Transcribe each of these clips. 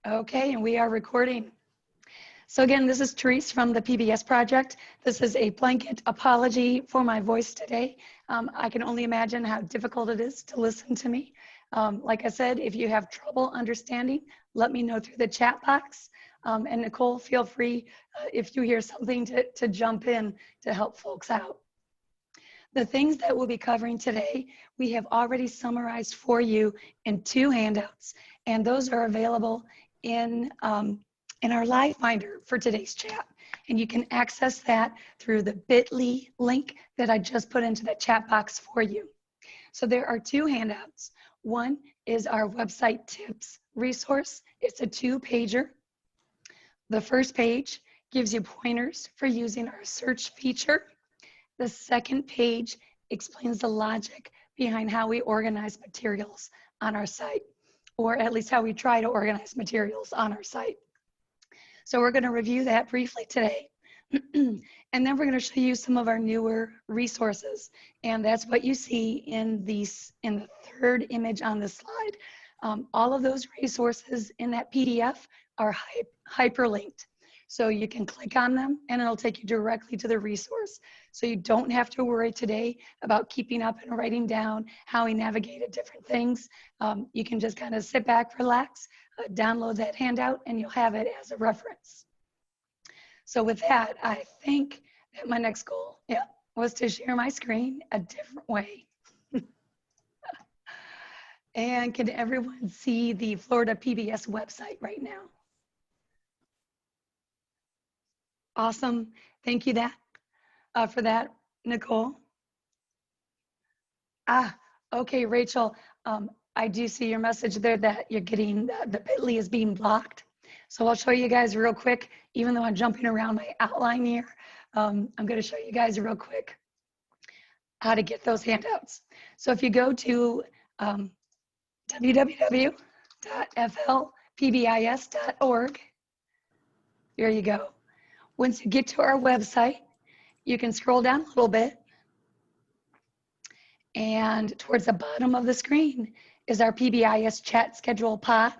Okay, and we are recording. So again, this is Therese from the PBS project. This is a blanket apology for my voice today. I can only imagine how difficult it is to listen to me. Like I said, if you have trouble understanding, let me know through the chat box. And Nicole, feel free if you hear something to jump in to help folks out. The things that we'll be covering today, we have already summarized for you in 2 handouts, and those are available in our live binder for today's chat. And you can access that through the bit.ly link that I just put into the chat box for you. So there are 2 handouts. One is our website tips resource. It's a 2-pager. The first page gives you pointers for using our search feature. The second page explains the logic behind how we organize materials on our site, or at least how we try to organize materials on our site. So we're going to review that briefly today. And then we're going to show you some of our newer resources. And that's what you see in the 3rd image on this slide. All of those resources in that PDF are hyperlinked. So you can click on them and it'll take you directly to the resource. So you don't have to worry today about keeping up and writing down how we navigated different things. You can just kind of sit back, relax, download that handout, and you'll have it as a reference. So with that, I think that my next goal, was to share my screen a different way. And can everyone see the Florida PBS website right now? Awesome. Thank you for that, Nicole. Okay, Rachel, I do see your message there that you're getting, the bit.ly is being blocked. So I'll show you guys real quick, even though I'm jumping around my outline here, I'm going to show you guys real quick how to get those handouts. So if you go to www.flpbis.org, there you go. Once you get to our website, you can scroll down a little bit, and towards the bottom of the screen is our PBIS chat schedule pod.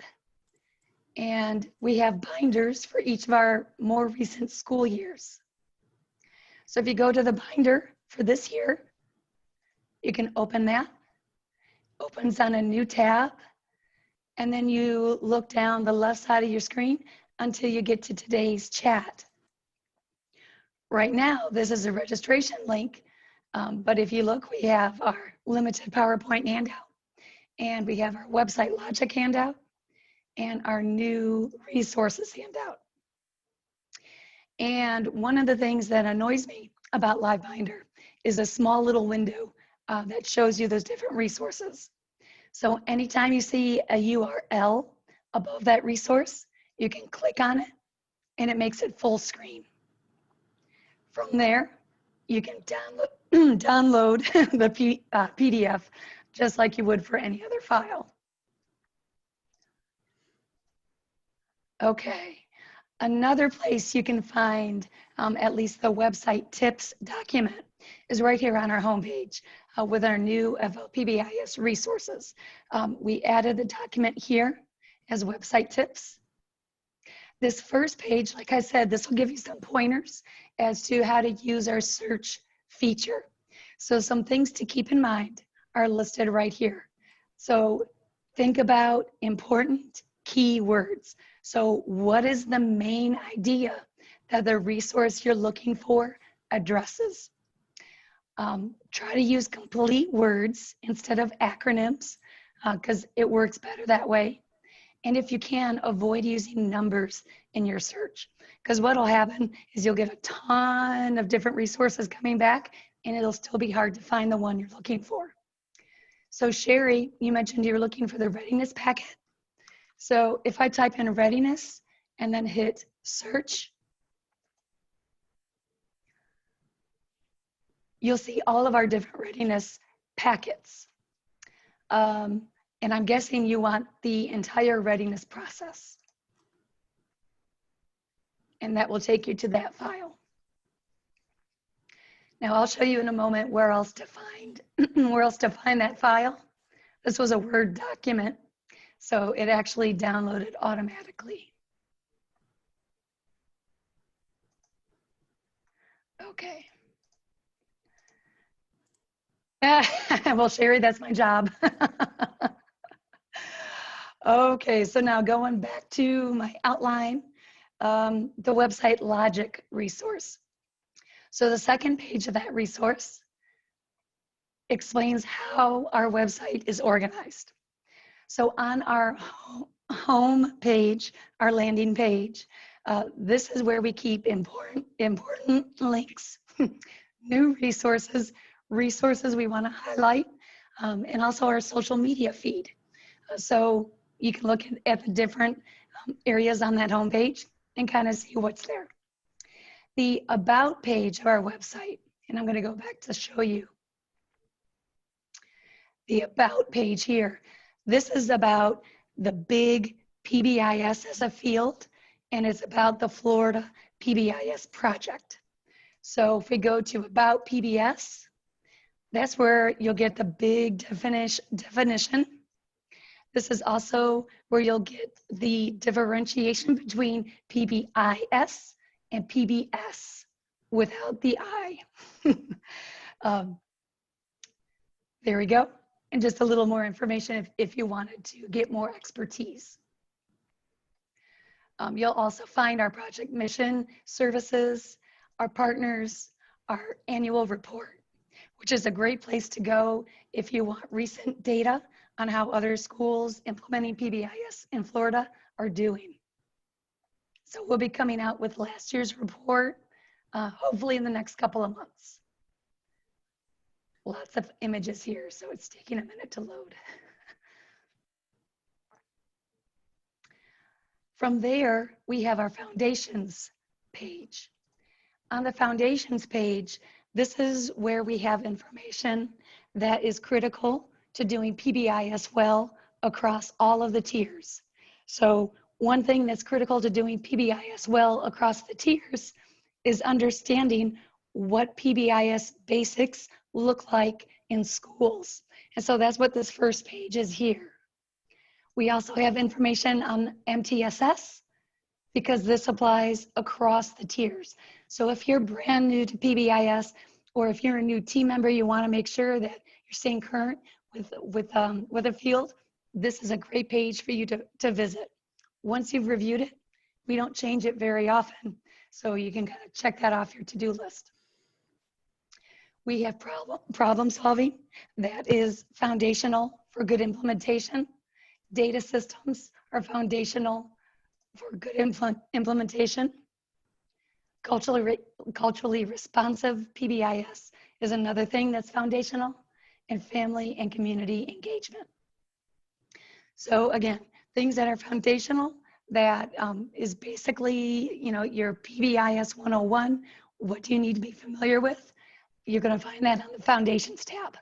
And we have binders for each of our more recent school years. So if you go to the binder for this year, you can open that. Opens on a new tab. And then you look down the left side of your screen until you get to today's chat. Right now, this is a registration link, but if you look, we have our limited PowerPoint handout, and we have our website logic handout, and our new resources handout. And one of the things that annoys me about LiveBinder is a small little window that shows you those different resources. So anytime you see a URL above that resource, you can click on it, and it makes it full screen. From there, you can download the PDF just like you would for any other file. Okay, another place you can find at least the website tips document is right here on our homepage with our new FLPBIS resources. We added the document here as website tips. This first page, like I said, this will give you some pointers as to how to use our search feature. So some things to keep in mind are listed right here. So think about important keywords. So what is the main idea that the resource you're looking for addresses? Try to use complete words instead of acronyms because it works better that way. And if you can, avoid using numbers in your search, because what will happen is you'll get a ton of different resources coming back and it'll still be hard to find the one you're looking for. So Sherry, you mentioned you were looking for the readiness packet. So if I type in readiness and then hit search, you'll see all of our different readiness packets. And I'm guessing you want the entire readiness process. And that will take you to that file. Now I'll show you in a moment where else to find that file. This was a Word document. So it actually downloaded automatically. Okay. Well, Sherry, that's my job. Okay, so now going back to my outline, the website logic resource. So the second page of that resource explains how our website is organized. So on our home page, our landing page, this is where we keep important links, new resources we want to highlight, and also our social media feed. So you can look at the different areas on that home page and kind of see what's there. The About page of our website, and I'm going to go back to show you the About page here. This is about the big PBIS as a field, and it's about the Florida PBIS project. So if we go to About PBS, that's where you'll get the big definition. This is also where you'll get the differentiation between PBIS and PBS without the I. There we go. And just a little more information if you wanted to get more expertise. You'll also find our project mission services, our partners, our annual report, which is a great place to go if you want recent data on how other schools implementing PBIS in Florida are doing. So we'll be coming out with last year's report, hopefully in the next couple of months. Lots of images here, so it's taking a minute to load. From there, we have our foundations page. On the foundations page, this is where we have information that is critical to doing PBIS well across all of the tiers. So one thing that's critical to doing PBIS well across the tiers is understanding what PBIS basics look like in schools. And so that's what this first page is here. We also have information on MTSS because this applies across the tiers. So if you're brand new to PBIS, or if you're a new team member, you want to make sure that you're staying current with a field, this is a great page for you to visit. Once you've reviewed it, we don't change it very often, so you can kind of check that off your to-do list. We have problem solving. That is foundational for good implementation. Data systems are foundational for good implementation. Culturally responsive PBIS is another thing that's foundational, and family and community engagement. So again, things that are foundational, that is basically, your PBIS 101. What do you need to be familiar with? You're going to find that on the Foundations tab.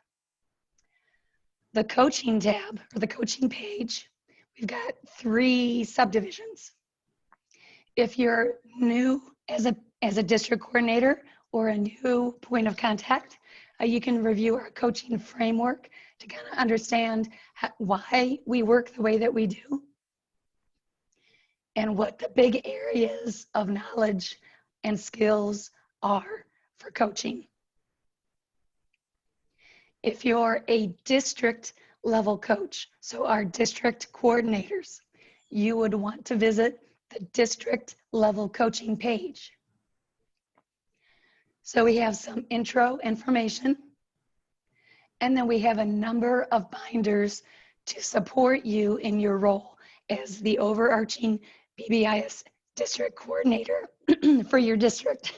The Coaching tab, or the Coaching page, we've got 3 subdivisions. If you're new as a district coordinator or a new point of contact, you can review our coaching framework to kind of understand why we work the way that we do and what the big areas of knowledge and skills are for coaching. If you're a district level coach, so our district coordinators, you would want to visit the district level coaching page. So we have some intro information, and then we have a number of binders to support you in your role as the overarching PBIS district coordinator for your district.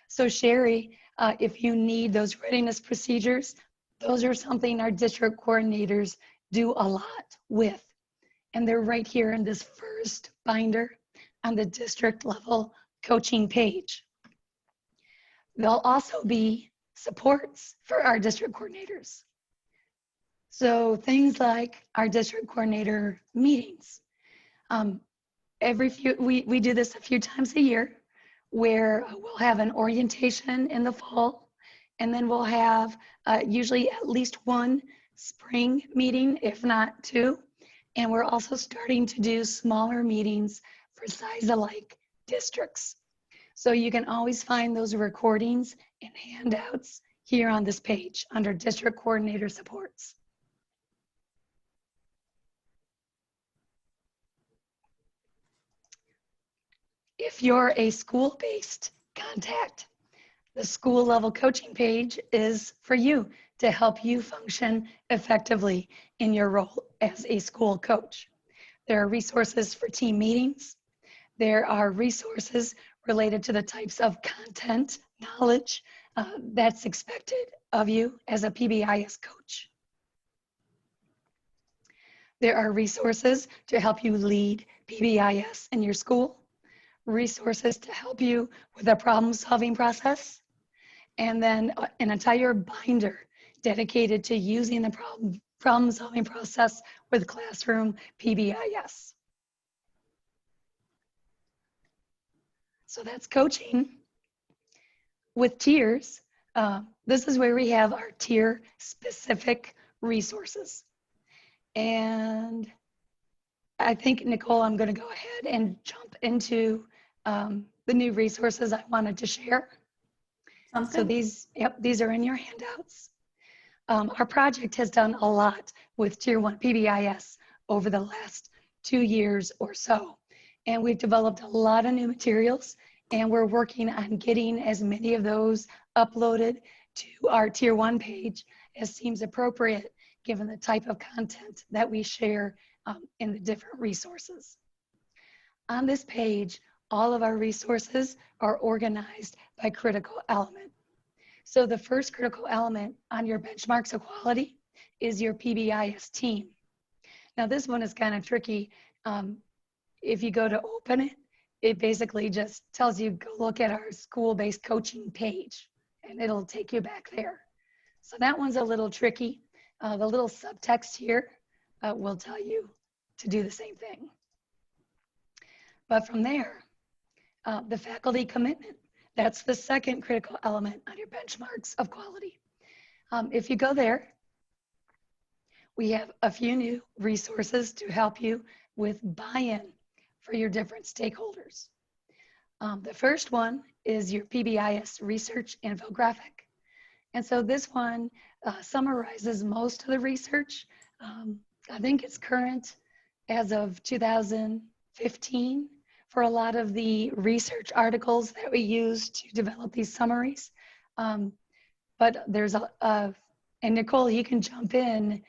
So Sherry, if you need those readiness procedures, those are something our district coordinators do a lot with. And they're right here in this first binder on the district level coaching page. There'll also be supports for our district coordinators. So things like our district coordinator meetings. We do this a few times a year, where we'll have an orientation in the fall, and then we'll have usually at least one spring meeting, if not 2. And we're also starting to do smaller meetings for size-alike districts. So you can always find those recordings and handouts here on this page under District Coordinator Supports. If you're a school-based contact, the school level coaching page is for you to help you function effectively in your role as a school coach. There are resources for team meetings. There are resources related to the types of content, knowledge that's expected of you as a PBIS coach. There are resources to help you lead PBIS in your school, resources to help you with the problem-solving process, and then an entire binder dedicated to using the problem-solving process with classroom PBIS. So that's coaching. With tiers, this is where we have our tier-specific resources. And I think, Nicole, I'm going to go ahead and jump into the new resources I wanted to share. Sounds so good. these are in your handouts. Our project has done a lot with Tier 1 PBIS over the last 2 years or so. And we've developed a lot of new materials, and we're working on getting as many of those uploaded to our Tier 1 page as seems appropriate, given the type of content that we share in the different resources. On this page, all of our resources are organized by critical element. So the first critical element on your benchmarks of quality is your PBIS team. Now this one is kind of tricky. If you go to open it, it basically just tells you go look at our school-based coaching page, and it'll take you back there. So that one's a little tricky. The little subtext here will tell you to do the same thing. But from there, the faculty commitment, that's the second critical element on your benchmarks of quality. If you go there, we have a few new resources to help you with buy-in for your different stakeholders. The first one is your PBIS research infographic. And so this one summarizes most of the research. I think it's current as of 2015 for a lot of the research articles that we use to develop these summaries. But there's and Nicole, you can jump in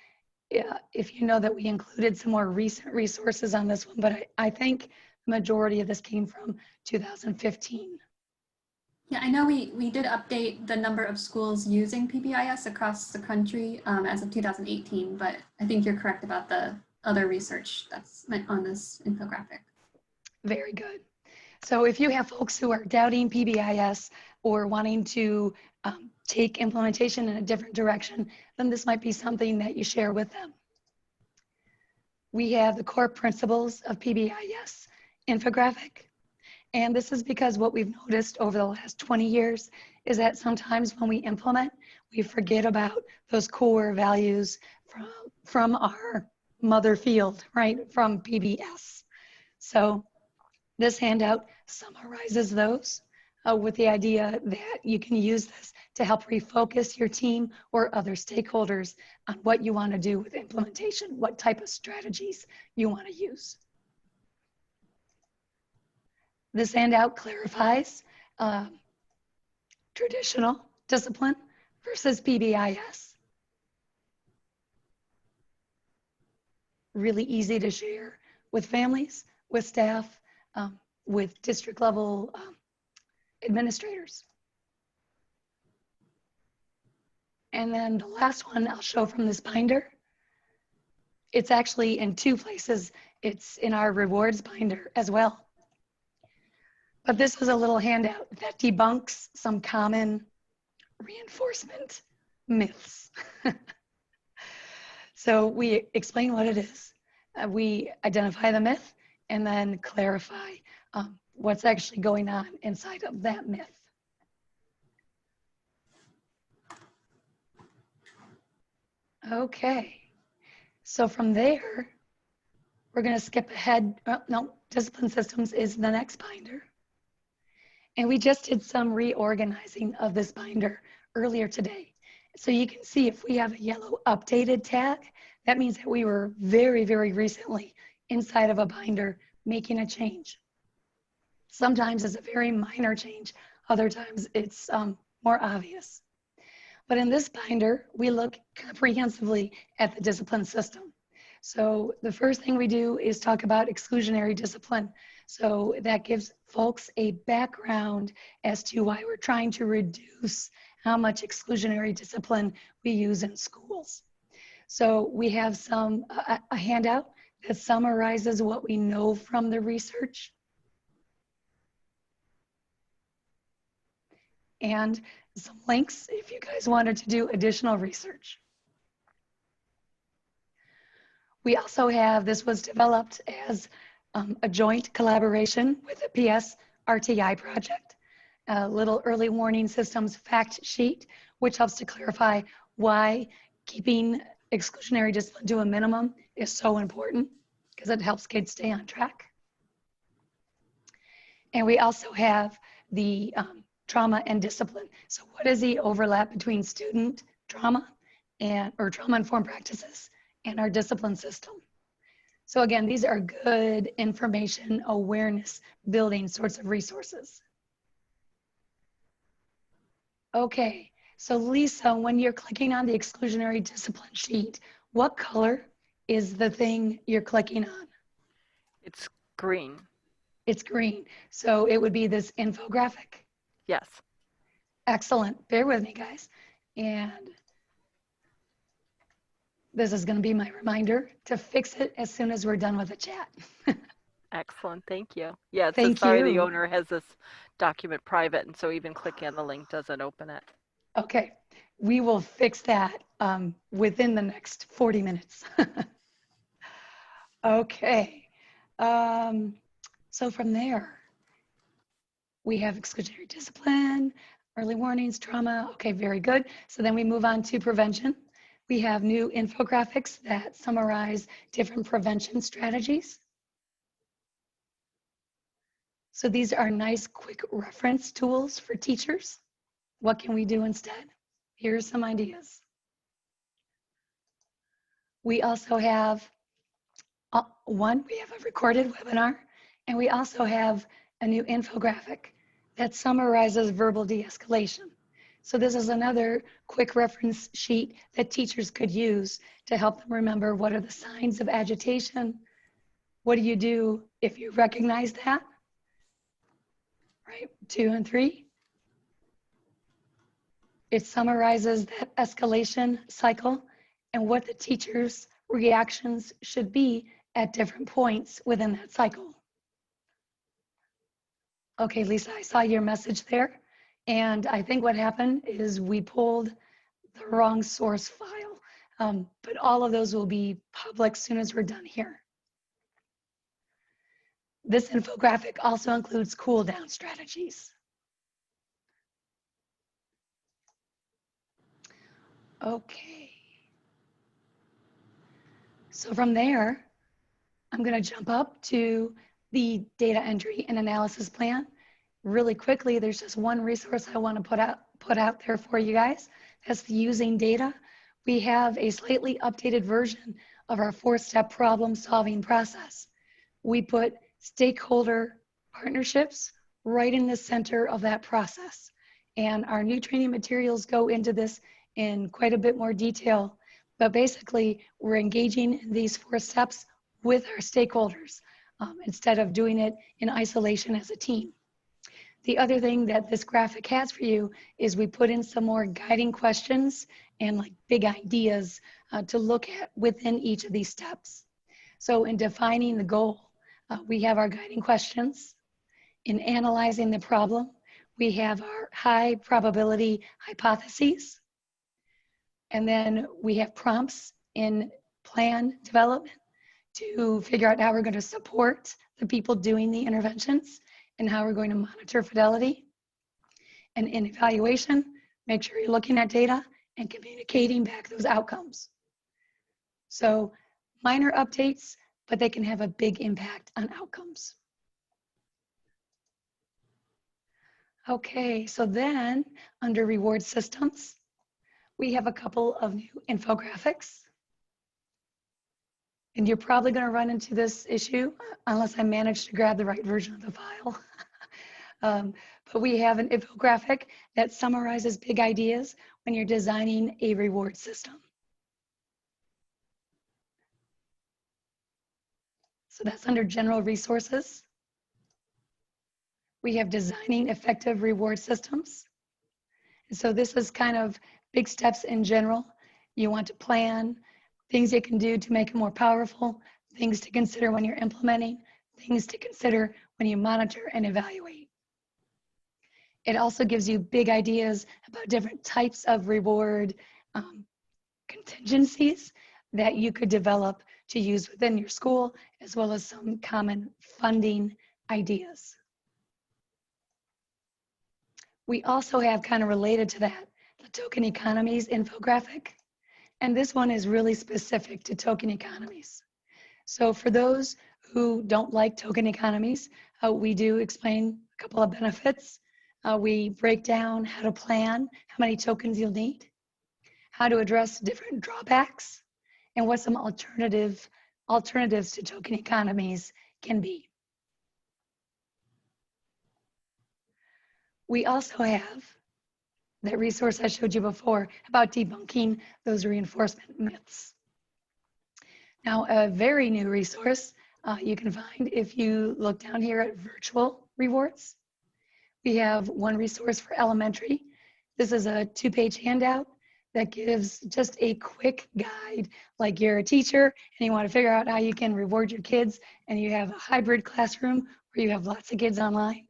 if you know that we included some more recent resources on this one, but I think the majority of this came from 2015. Yeah, I know we did update the number of schools using PBIS across the country as of 2018, but I think you're correct about the other research that's on this infographic. Very good. So if you have folks who are doubting PBIS or wanting to take implementation in a different direction, then this might be something that you share with them. We have the core principles of PBIS infographic. And this is because what we've noticed over the last 20 years is that sometimes when we implement, we forget about those core values from our mother field, right, from PBS. So this handout summarizes those with the idea that you can use this to help refocus your team or other stakeholders on what you want to do with implementation, what type of strategies you want to use. This handout clarifies traditional discipline versus PBIS. Really easy to share with families, with staff, with district level administrators. And then the last one I'll show from this binder, it's actually in two places. It's in our rewards binder as well. But this was a little handout that debunks some common reinforcement myths. So we explain what it is. We identify the myth and then clarify what's actually going on inside of that myth. Okay, so from there, we're going to skip ahead. No, discipline systems is the next binder. And we just did some reorganizing of this binder earlier today. So you can see if we have a yellow updated tag, that means that we were very, very recently inside of a binder making a change. Sometimes it's a very minor change. Other times it's more obvious. But in this binder, we look comprehensively at the discipline system. So the first thing we do is talk about exclusionary discipline. So that gives folks a background as to why we're trying to reduce how much exclusionary discipline we use in schools. So we have a handout that summarizes what we know from the research. And some links if you guys wanted to do additional research. We also have, this was developed as a joint collaboration with the PS RTI project, a little early warning systems fact sheet, which helps to clarify why keeping exclusionary discipline to a minimum is so important, because it helps kids stay on track. And we also have the trauma and discipline. So what is the overlap between student trauma or trauma-informed practices and our discipline system? So again, these are good information awareness building sorts of resources. Okay, so Lisa, when you're clicking on the exclusionary discipline sheet, what color is the thing you're clicking on? It's green. It's green. So it would be this infographic. Yes. Excellent. Bear with me, guys. And this is going to be my reminder to fix it as soon as we're done with the chat. Excellent. Thank you. Yeah, it says Thank sorry, the you. owner has this document private, and so even clicking on the link doesn't open it. Okay. We will fix that within the next 40 minutes. Okay. So from there, we have exclusionary discipline, early warnings, trauma. Okay, very good. So then we move on to prevention. We have new infographics that summarize different prevention strategies. So these are nice, quick reference tools for teachers. What can we do instead? Here are some ideas. We also have we have a recorded webinar, and we also have a new infographic that summarizes verbal de-escalation. So this is another quick reference sheet that teachers could use to help them remember what are the signs of agitation. What do you do if you recognize that? Right, 2 and 3. It summarizes that escalation cycle and what the teacher's reactions should be at different points within that cycle. Okay, Lisa, I saw your message there. And I think what happened is we pulled the wrong source file. But all of those will be public as soon as we're done here. This infographic also includes cool down strategies. Okay. So from there, I'm going to jump up to the data entry and analysis plan. Really quickly, there's just one resource I want to put out there for you guys. That's the using data. We have a slightly updated version of our 4-step problem solving process. We put stakeholder partnerships right in the center of that process. And our new training materials go into this in quite a bit more detail. But basically, we're engaging in these 4 steps with our stakeholders instead of doing it in isolation as a team. The other thing that this graphic has for you is we put in some more guiding questions and like big ideas to look at within each of these steps. So in defining the goal, we have our guiding questions. In analyzing the problem, we have our high probability hypotheses. And then we have prompts in plan development to figure out how we're going to support the people doing the interventions and how we're going to monitor fidelity. And in evaluation, make sure you're looking at data and communicating back those outcomes. So minor updates but they can have a big impact on outcomes. Okay, so then under reward systems, we have a couple of new infographics. And you're probably going to run into this issue unless I manage to grab the right version of the file. But we have an infographic that summarizes big ideas when you're designing a reward system. So that's under general resources. We have designing effective reward systems. And so this is kind of big steps in general. You want to plan things you can do to make it more powerful, things to consider when you're implementing, things to consider when you monitor and evaluate. It also gives you big ideas about different types of reward contingencies that you could develop to use within your school, as well as some common funding ideas. We also have, kind of related to that, the token economies infographic. And this one is really specific to token economies. So for those who don't like token economies, we do explain a couple of benefits. We break down how to plan, how many tokens you'll need, how to address different drawbacks, and what some alternatives to token economies can be. We also have that resource I showed you before about debunking those reinforcement myths. Now, a very new resource you can find if you look down here at virtual rewards. We have one resource for elementary. This is a 2-page handout that gives just a quick guide, like you're a teacher and you want to figure out how you can reward your kids, and you have a hybrid classroom where you have lots of kids online.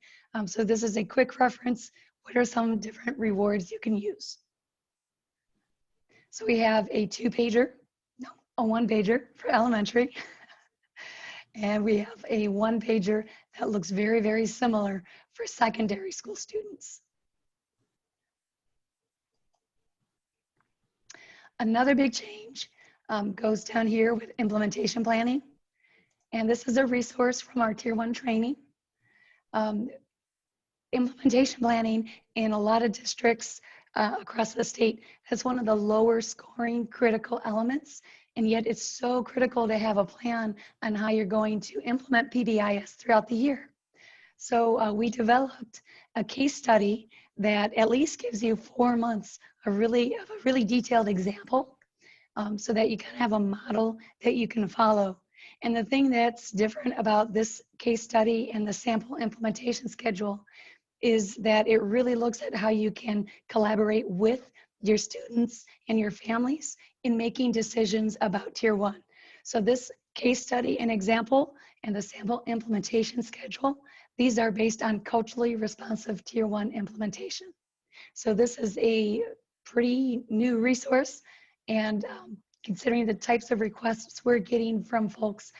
So this is a quick reference. What are some different rewards you can use? So we have a 2-pager, no, a 1-pager for elementary. And we have a 1-pager that looks very, very similar for secondary school students. Another big change goes down here with implementation planning. And this is a resource from our Tier 1 training. Implementation planning in a lot of districts across the state, that's one of the lower scoring critical elements. And yet it's so critical to have a plan on how you're going to implement PBIS throughout the year. So we developed a case study that at least gives you 4 months of a really detailed example, so that you can have a model that you can follow. And the thing that's different about this case study and the sample implementation schedule is that it really looks at how you can collaborate with your students and your families in making decisions about Tier 1. So this case study and example and the sample implementation schedule, these are based on culturally responsive Tier 1 implementation. So this is a pretty new resource, and considering the types of requests we're getting from folks,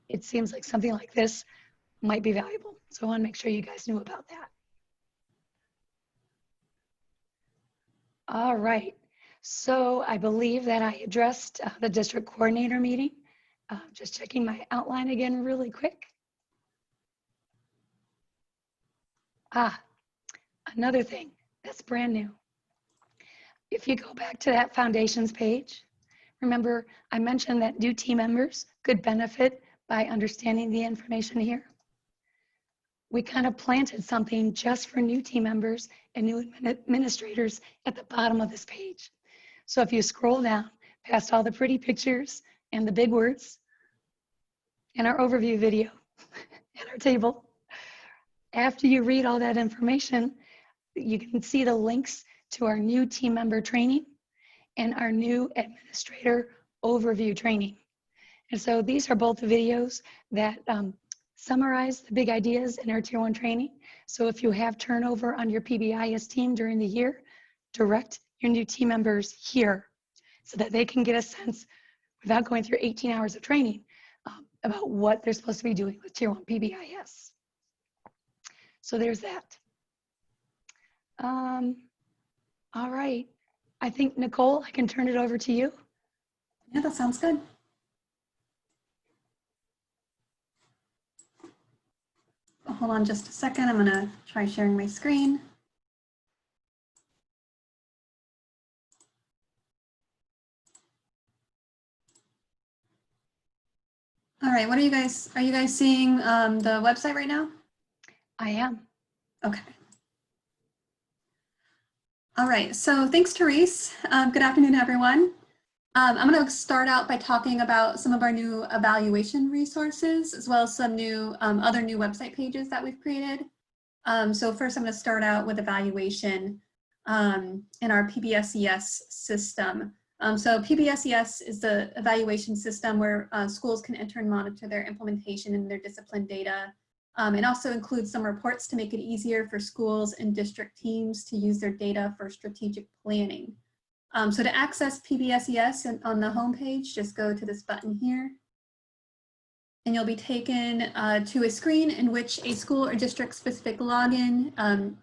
it seems like something like this might be valuable. So I want to make sure you guys knew about that. All right, so I believe that I addressed the district coordinator meeting. Just checking my outline again really quick. Another thing that's brand new. If you go back to that foundations page, remember I mentioned that new team members could benefit by understanding the information here. We kind of planted something just for new team members and new administrators at the bottom of this page. So if you scroll down past all the pretty pictures and the big words and our overview video and our table, after you read all that information, you can see the links to our new team member training and our new administrator overview training. And so these are both videos that summarize the big ideas in our Tier 1 training. So if you have turnover on your PBIS team during the year, direct your new team members here so that they can get a sense, without going through 18 hours of training, about what they're supposed to be doing with Tier 1 PBIS. So there's that. All right. I think, Nicole, I can turn it over to you. Yeah, that sounds good. hold on just a second. I'm gonna try sharing my screen. All right, what are you guys seeing the website right now? I am. Okay. All right, so thanks, Therese. Good afternoon, everyone. I'm going to start out by talking about some of our new evaluation resources, as well as some new other new website pages that we've created. So first, I'm going to start out with evaluation in our PBSES system. So PBSES is the evaluation system where schools can enter and monitor their implementation and their discipline data. It also includes some reports to make it easier for schools and district teams to use their data for strategic planning. So to access PBSES on the homepage, just go to this button here. And you'll be taken to a screen in which a school or district specific login,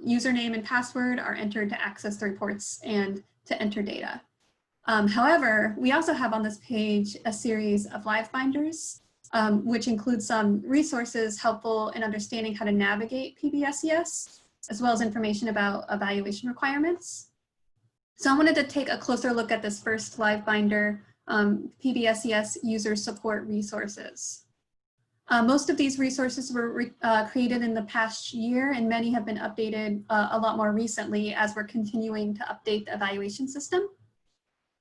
username and password are entered to access the reports and to enter data. However, we also have on this page a series of live binders, which includes some resources helpful in understanding how to navigate PBSES, as well as information about evaluation requirements. So I wanted to take a closer look at this first live binder, PBSES user support resources. Most of these resources were created in the past year, and many have been updated a lot more recently as we're continuing to update the evaluation system.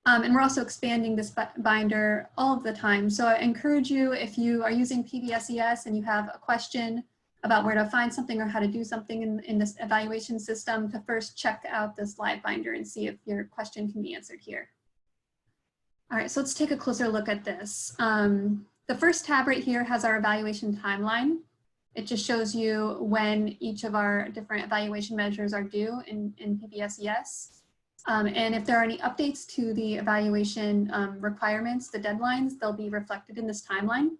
And we're also expanding this binder all of the time. So I encourage you, if you are using PBSES and you have a question about where to find something or how to do something in this evaluation system, to first check out this live binder and see if your question can be answered here. All right, so let's take a closer look at this. The first tab right here has our evaluation timeline. It just shows you when each of our different evaluation measures are due in PBSES. And if there are any updates to the evaluation requirements, the deadlines, they'll be reflected in this timeline.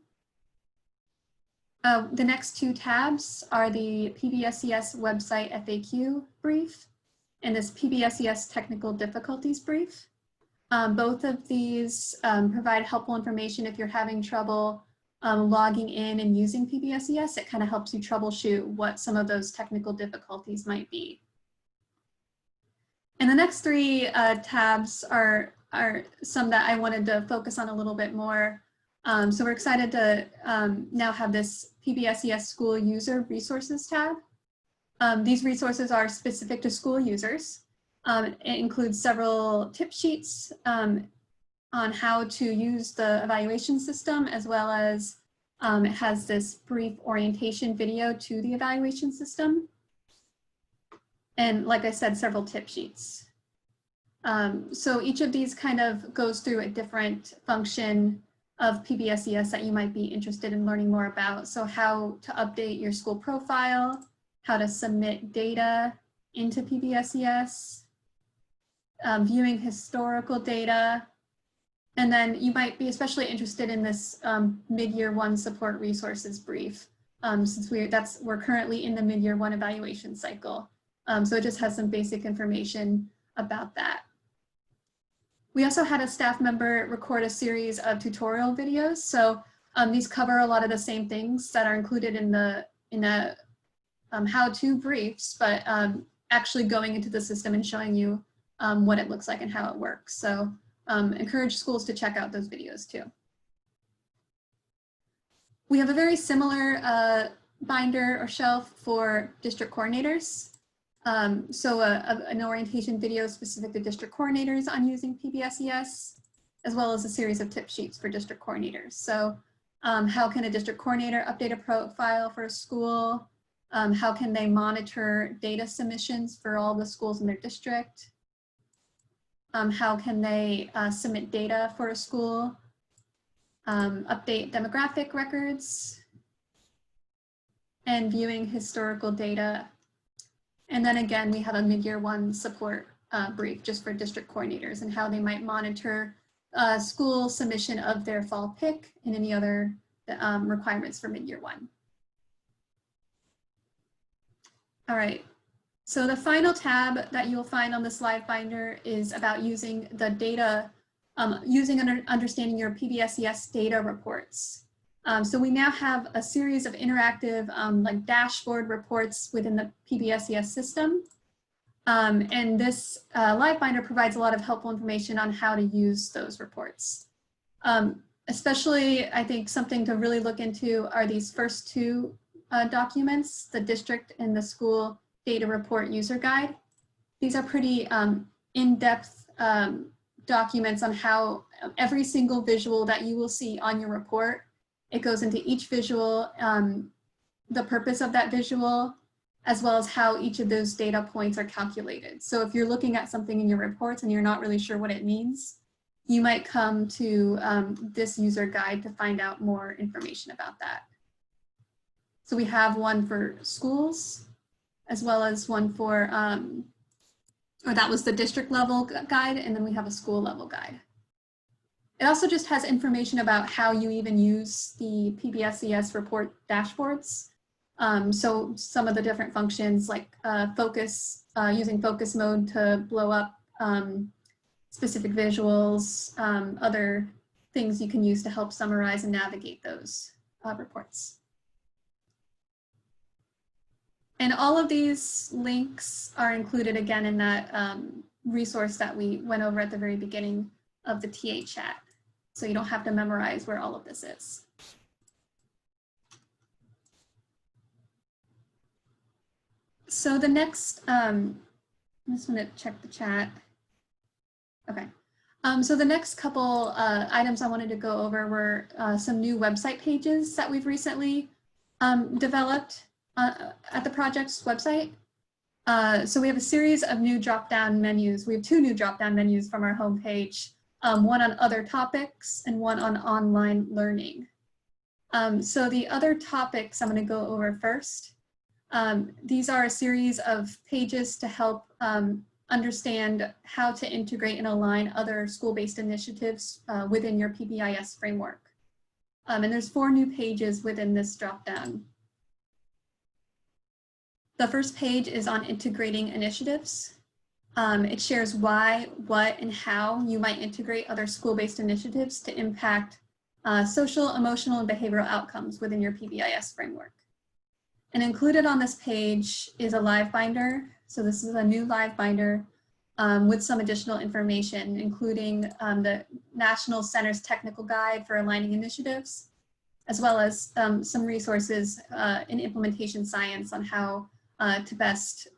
The next two tabs are the PBSES website FAQ brief and this PBSES technical difficulties brief. Both of these provide helpful information if you're having trouble logging in and using PBSES. It kind of helps you troubleshoot what some of those technical difficulties might be. And the next three tabs are some that I wanted to focus on a little bit more. So we're excited to now have this PBSES school user resources tab. These resources are specific to school users. It includes several tip sheets on how to use the evaluation system, as well as it has this brief orientation video to the evaluation system. And like I said, several tip sheets. So each of these kind of goes through a different function of PBSES that you might be interested in learning more about. So how to update your school profile, how to submit data into PBSES, viewing historical data, and then you might be especially interested in this mid-year one support resources brief, since we're currently in the mid-year one evaluation cycle. So it just has some basic information about that. We also had a staff member record a series of tutorial videos. So these cover a lot of the same things that are included in the how-to briefs, but actually going into the system and showing you what it looks like and how it works. So encourage schools to check out those videos too. We have a very similar binder or shelf for district coordinators. So an orientation video specific to district coordinators on using PBSES, as well as a series of tip sheets for district coordinators. So how can a district coordinator update a profile for a school? How can they monitor data submissions for all the schools in their district? How can they submit data for a school? Update demographic records, and viewing historical data. And then again, we have a mid-year one support brief just for district coordinators and how they might monitor school submission of their fall pick and any other requirements for mid-year one. All right, so the final tab that you'll find on this live binder is about using the data, understanding your PBSES data reports. So we now have a series of interactive like dashboard reports within the PBSES system. And this Live Binder provides a lot of helpful information on how to use those reports. Especially, I think something to really look into are these first two documents, the district and the school data report user guide. These are pretty in-depth documents on how every single visual that you will see on your report, it goes into each visual, the purpose of that visual, as well as how each of those data points are calculated. So if you're looking at something in your reports and you're not really sure what it means, you might come to this user guide to find out more information about that. So we have one for schools, as well as one for, or that was the district level guide, and then we have a school level guide. It also just has information about how you even use the PBSES report dashboards. So some of the different functions like focus, using focus mode to blow up specific visuals, other things you can use to help summarize and navigate those reports. And all of these links are included again in that resource that we went over at the very beginning of the TA chat. So you don't have to memorize where all of this is. So the next, I just want to check the chat. Okay. So the next couple items I wanted to go over were some new website pages that we've recently developed at the project's website. So we have a series of new drop-down menus. We have two new drop-down menus from our homepage, one on other topics and one on online learning. So the other topics I'm going to go over first. These are a series of pages to help understand how to integrate and align other school-based initiatives within your PBIS framework. And there's 4 new pages within this drop-down. The first page is on integrating initiatives. It shares why, what, and how you might integrate other school-based initiatives to impact social, emotional, and behavioral outcomes within your PBIS framework. And included on this page is a live binder. So this is a new live binder with some additional information, including the National Center's Technical Guide for Aligning Initiatives, as well as some resources in implementation science on how to best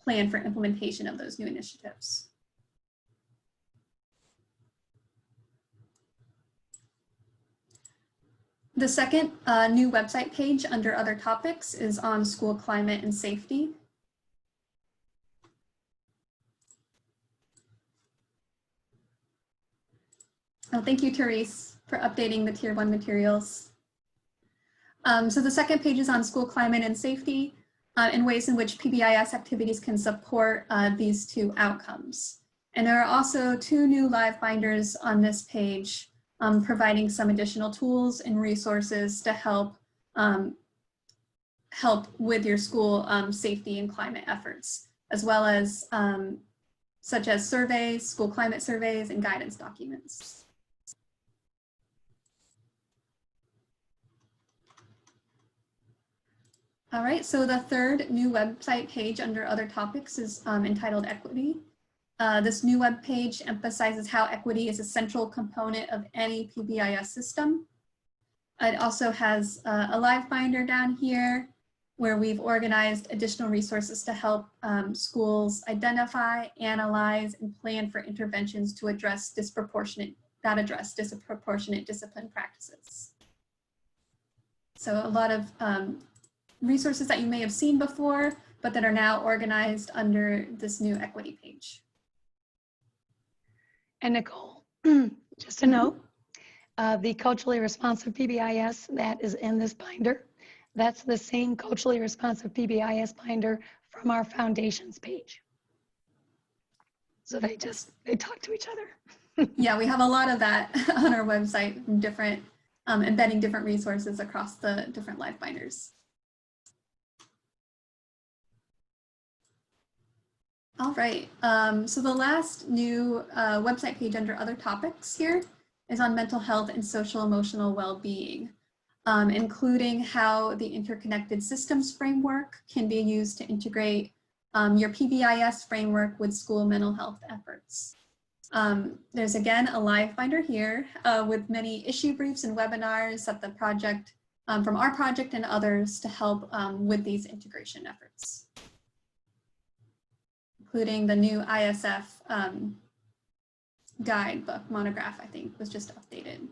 plan for implementation of those new initiatives. The second new website page under other topics is on school climate and safety. Oh, thank you, Therese, for updating the Tier 1 materials. So the second page is on school climate and safety and ways in which PBIS activities can support these 2 outcomes. And there are also 2 new live binders on this page providing some additional tools and resources to help with your school safety and climate efforts, as well as such as surveys, school climate surveys, and guidance documents. All right, so the third new website page under other topics is entitled Equity. This new web page emphasizes how equity is a central component of any PBIS system. It also has a live binder down here where we've organized additional resources to help schools identify, analyze, and plan for interventions to address disproportionate discipline practices. So a lot of resources that you may have seen before, but that are now organized under this new equity page. And Nicole, just a note, the culturally responsive PBIS that is in this binder, that's the same culturally responsive PBIS binder from our foundations page. So they talk to each other. Yeah, we have a lot of that on our website, from different, embedding different resources across the different live binders. All right, so the last new website page under other topics here is on mental health and social emotional well-being. including how the interconnected systems framework can be used to integrate your PBIS framework with school mental health efforts. There's again a live binder here with many issue briefs and webinars that the project, from our project and others to help with these integration efforts, including the new ISF guidebook monograph, I think, was just updated.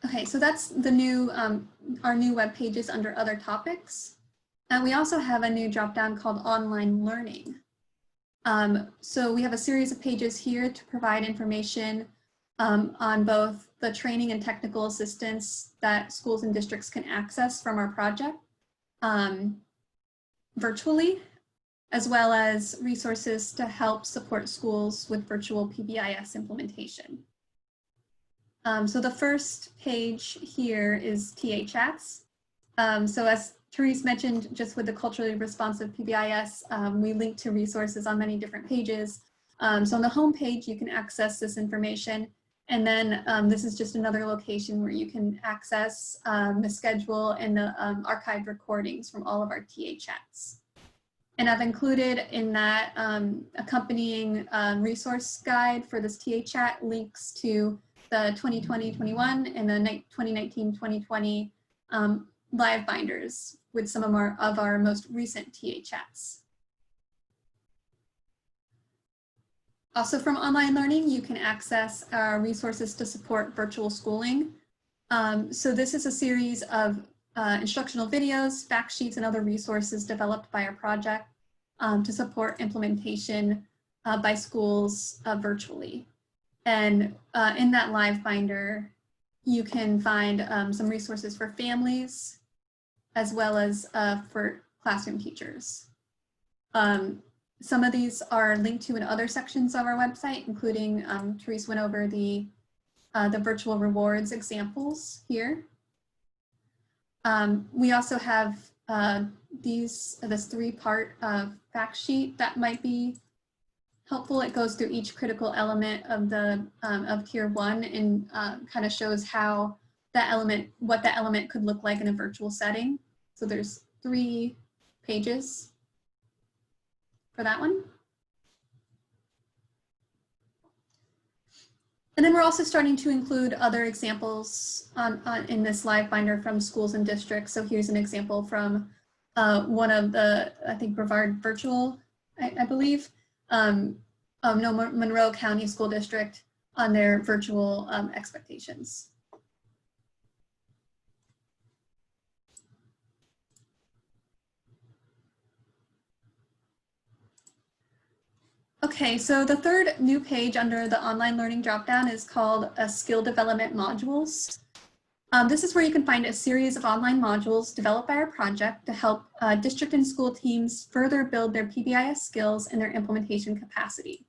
Okay, so that's the new, our new web pages under other topics. And we also have a new drop-down called online learning. So we have a series of pages here to provide information on both the training and technical assistance that schools and districts can access from our project virtually, as well as resources to help support schools with virtual PBIS implementation. So the first page here is TA chats. So as Therese mentioned, just with the culturally responsive PBIS, we link to resources on many different pages. So on the home page, you can access this information. And then this is just another location where you can access the schedule and the archived recordings from all of our TA chats. And I've included in that accompanying resource guide for this TA chat links to the 2020-21 and the 2019-2020 live binders with some of our most recent TA chats. Also from online learning, you can access resources to support virtual schooling. So this is a series of instructional videos, fact sheets, and other resources developed by our project to support implementation by schools virtually. And in that live binder, you can find some resources for families, as well as for classroom teachers. Some of these are linked to in other sections of our website, including Therese went over the virtual rewards examples here. We also have this three-part fact sheet that might be helpful. It goes through each critical element of the of tier 1 and kind of shows how that element, what that element could look like in a virtual setting. So there's 3 pages for that one. And then we're also starting to include other examples in this live binder from schools and districts. So here's an example from one of the, I think, Brevard Virtual, I believe, Monroe County School District on their virtual expectations. Okay, so the third new page under the online learning dropdown is called Skill Development Modules. This is where you can find a series of online modules developed by our project to help district and school teams further build their PBIS skills and their implementation capacity.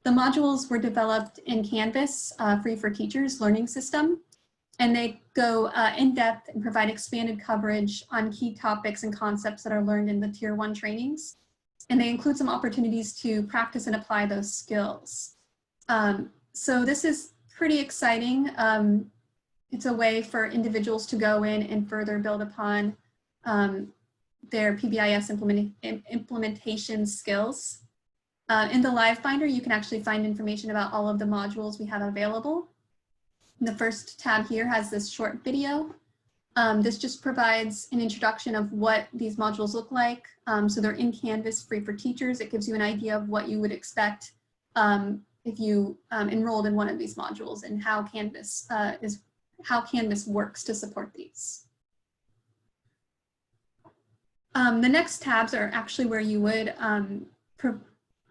The modules were developed in Canvas, Free for Teachers learning system, and they go in depth and provide expanded coverage on key topics and concepts that are learned in the Tier 1 trainings. And they include some opportunities to practice and apply those skills. So this is pretty exciting. It's a way for individuals to go in and further build upon their PBIS implementation skills. In the live binder, you can actually find information about all of the modules we have available. The first tab here has this short video. This just provides an introduction of what these modules look like. So they're in Canvas, free for teachers. It gives you an idea of what you would expect if you enrolled in one of these modules and how Canvas works to support these. The next tabs are actually where you would find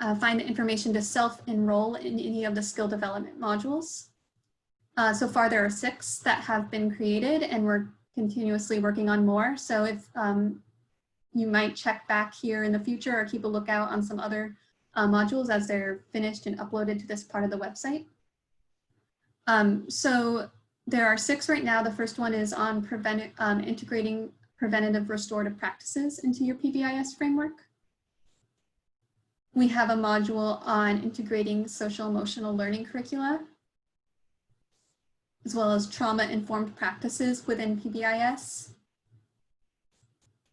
the information to self-enroll in any of the skill development modules. So far, there are 6 that have been created, and we're continuously working on more. So if you might check back here in the future or keep a lookout on some other modules as they're finished and uploaded to this part of the website. So there are 6 right now. The first one is on integrating preventative restorative practices into your PBIS framework. we have a module on integrating social emotional learning curricula, as well as trauma-informed practices within PBIS.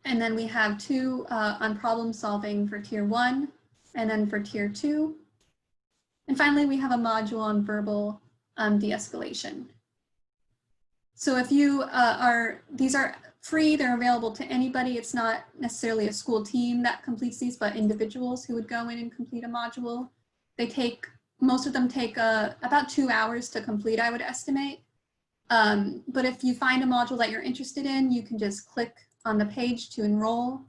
And then we have 2 on problem solving for tier 1, and then for tier 2. And finally, we have a module on verbal de-escalation. So if you these are free, they're available to anybody. It's not necessarily a school team that completes these, but individuals who would go in and complete a module. Most of them take about 2 hours to complete, I would estimate. But if you find a module that you're interested in, you can just click on the page to enroll.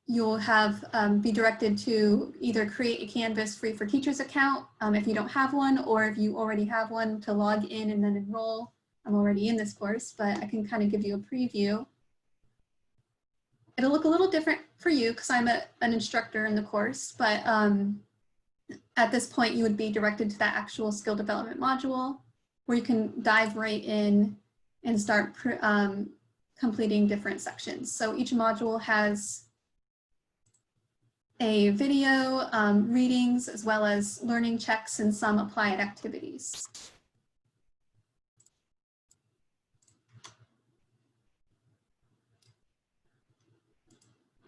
You'll have be directed to either create a Canvas free for teachers account if you don't have one, or if you already have one, to log in and then enroll. I'm already in this course, but I can kind of give you a preview. It'll look a little different for you because I'm an instructor in the course, but at this point you would be directed to that actual skill development module where you can dive right in and start completing different sections. So each module has a video, readings, as well as learning checks and some applied activities.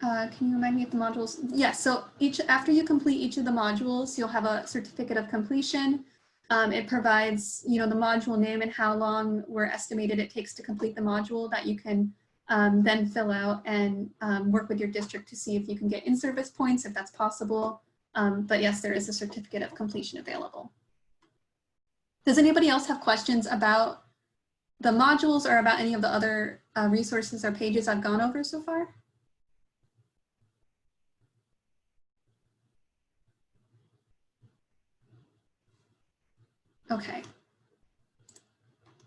Can you remind me of the modules? Yes, so after you complete each of the modules, you'll have a certificate of completion. It provides, the module name and how long we're estimated it takes to complete the module that you can then fill out and work with your district to see if you can get in-service points, if that's possible. But yes, there is a certificate of completion available. Does anybody else have questions about the modules or about any of the other resources or pages I've gone over so far? Okay.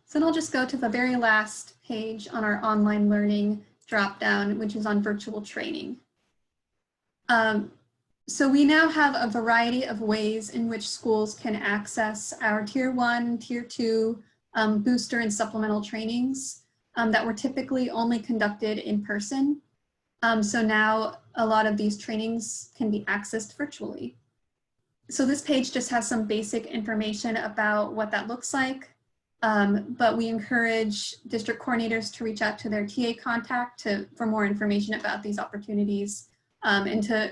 So then I'll just go to the very last page on our online learning dropdown, which is on virtual training. So we now have a variety of ways in which schools can access our tier 1, tier 2 booster and supplemental trainings that were typically only conducted in person. So now a lot of these trainings can be accessed virtually. So this page just has some basic information about what that looks like. But we encourage district coordinators to reach out to their TA contact for more information about these opportunities and to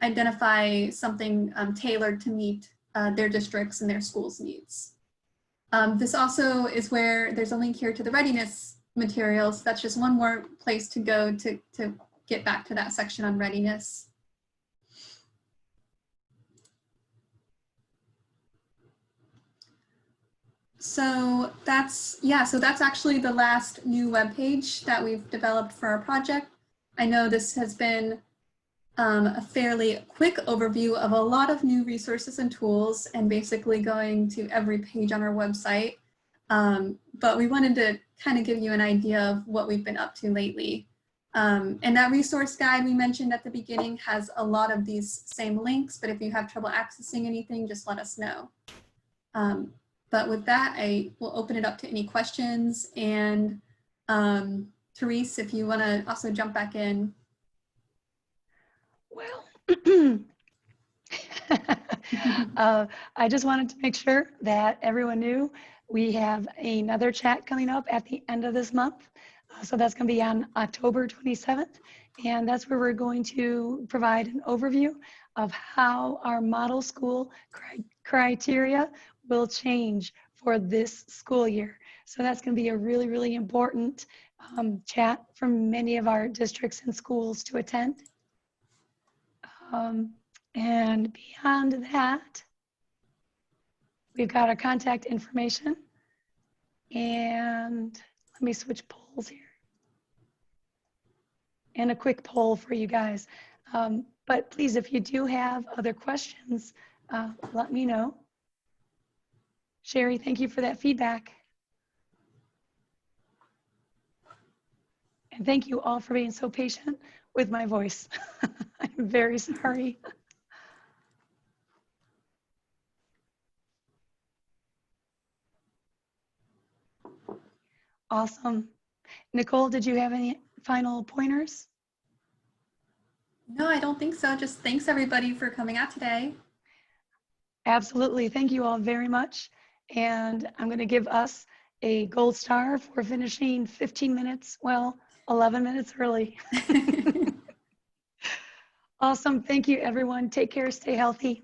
identify something tailored to meet their districts and their schools' needs. This also is where there's a link here to the readiness materials. That's just one more place to go to get back to that section on readiness. So that's actually the last new webpage that we've developed for our project. I know this has been a fairly quick overview of a lot of new resources and tools and basically going to every page on our website. But we wanted to kind of give you an idea of what we've been up to lately. And that resource guide we mentioned at the beginning has a lot of these same links, but if you have trouble accessing anything, just let us know. But with that, I will open it up to any questions. And Therese, if you want to also jump back in. Well, I just wanted to make sure that everyone knew we have another chat coming up at the end of this month. So that's going to be on October 27th. And that's where we're going to provide an overview of how our model school criteria will change for this school year. So that's going to be a really, really important chat for many of our districts and schools to attend. And beyond that, we've got our contact information. And let me switch polls here. And a quick poll for you guys. But please, if you do have other questions, let me know. Sherry, thank you for that feedback. And thank you all for being so patient with my voice. I'm very sorry. Awesome. Nicole, did you have any final pointers? No, I don't think so. Just thanks everybody for coming out today. Absolutely. Thank you all very much. And I'm going to give us a gold star for finishing 15 minutes, well, 11 minutes early. Awesome. Thank you, everyone. Take care. Stay healthy.